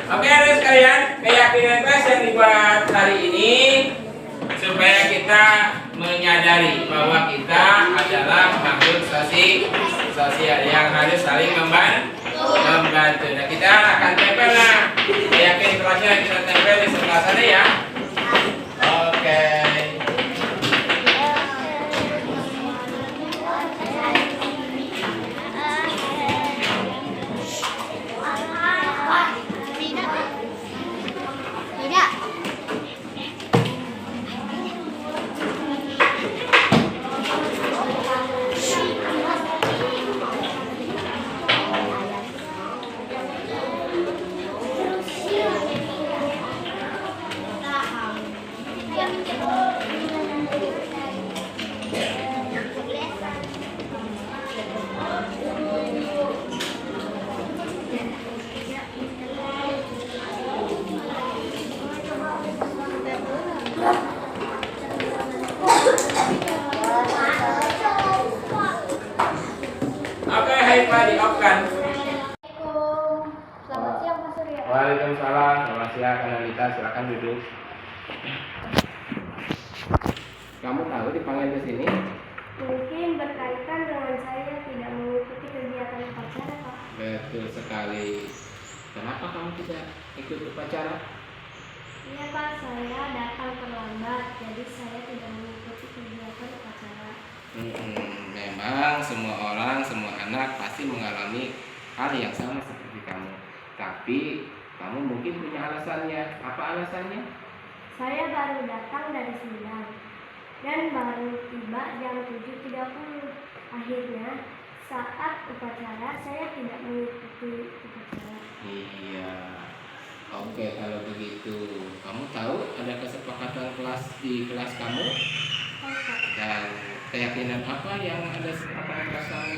Oke, anak sekalian, keyakinan kelas yang dibuat hari ini supaya kita menyadari bahwa kita adalah makhluk sosial yang harus saling membantu. Nah, kita akan tempel lah keyakinan kelasnya, kita tempel di sebelah sana ya. Oke. siang Analita, silakan duduk. Kamu tahu dipanggil ke sini? Mungkin berkaitan dengan saya tidak mengikuti kegiatan upacara, Pak. Betul sekali. Kenapa kamu tidak ikut upacara? Iya, Pak, saya datang terlambat, jadi saya tidak mengikuti kegiatan upacara. Memang semua orang, semua anak pasti mengalami hal yang sama seperti kamu. Tapi kamu mungkin punya alasannya. Apa alasannya? Saya baru datang dari Sindang dan baru tiba jam 7.30. Akhirnya saat upacara saya tidak mengikuti upacara. Iya. Oke, kalau begitu, kamu tahu ada kesepakatan kelas di kelas kamu? Oh, Pak. Dan keyakinan apa yang ada kesepakatan kelas kamu?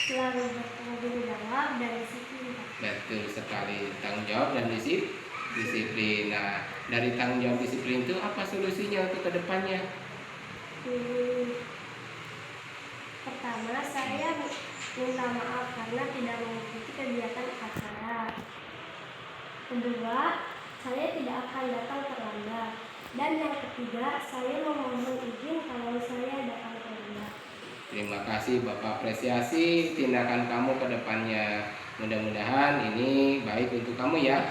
Selalu bertanggung jawab dan disiplin, Pak. Betul sekali, tanggung jawab dan disiplin. Nah, dari tanggung jawab disiplin itu apa solusinya untuk kedepannya? Pertama, saya minta maaf karena tidak mengikuti kegiatan upacara. Kedua, saya tidak akan datang terlambat. Dan yang ketiga, saya memohon izin kalau saya datang terlambat. Terima kasih Bapak, apresiasi tindakan kamu ke depannya. Mudah-mudahan ini baik untuk kamu ya.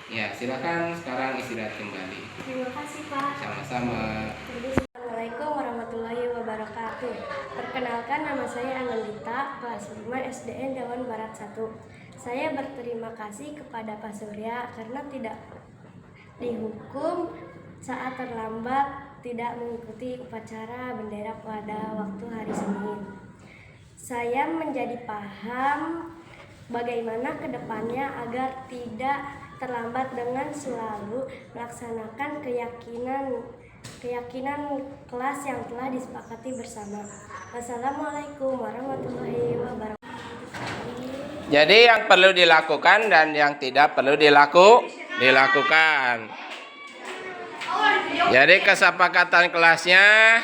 Ya, silakan sekarang istirahat kembali. Terima kasih, Pak. Sama-sama. Assalamualaikum warahmatullahi wabarakatuh. Perkenalkan, nama saya Angelita, kelas 5 SDN Dawan Barat 1. Saya berterima kasih kepada Pak Surya karena tidak dihukum saat terlambat tidak mengikuti upacara bendera pada waktu hari Senin. Saya menjadi paham bagaimana kedepannya agar tidak terlambat dengan selalu melaksanakan keyakinan kelas yang telah disepakati bersama. Wassalamualaikum warahmatullahi wabarakatuh. Jadi yang perlu dilakukan dan yang tidak perlu dilakukan. Jadi kesepakatan kelasnya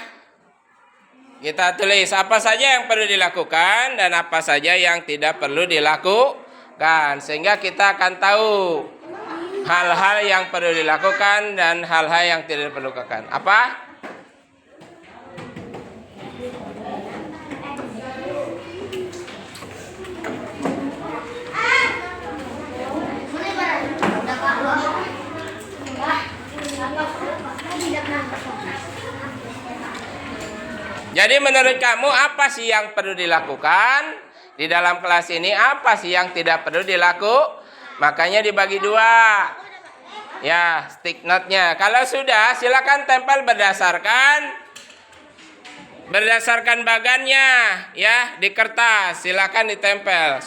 kita tulis apa saja yang perlu dilakukan dan apa saja yang tidak perlu dilakukan, sehingga kita akan tahu hal-hal yang perlu dilakukan dan hal-hal yang tidak perlu dilakukan. Apa? Jadi menurut kamu apa sih yang perlu dilakukan di dalam kelas ini? Apa sih yang tidak perlu dilakukan? Makanya dibagi dua. Ya, stick note-nya. Kalau sudah, silakan tempel berdasarkan bagannya ya di kertas. Silakan ditempel.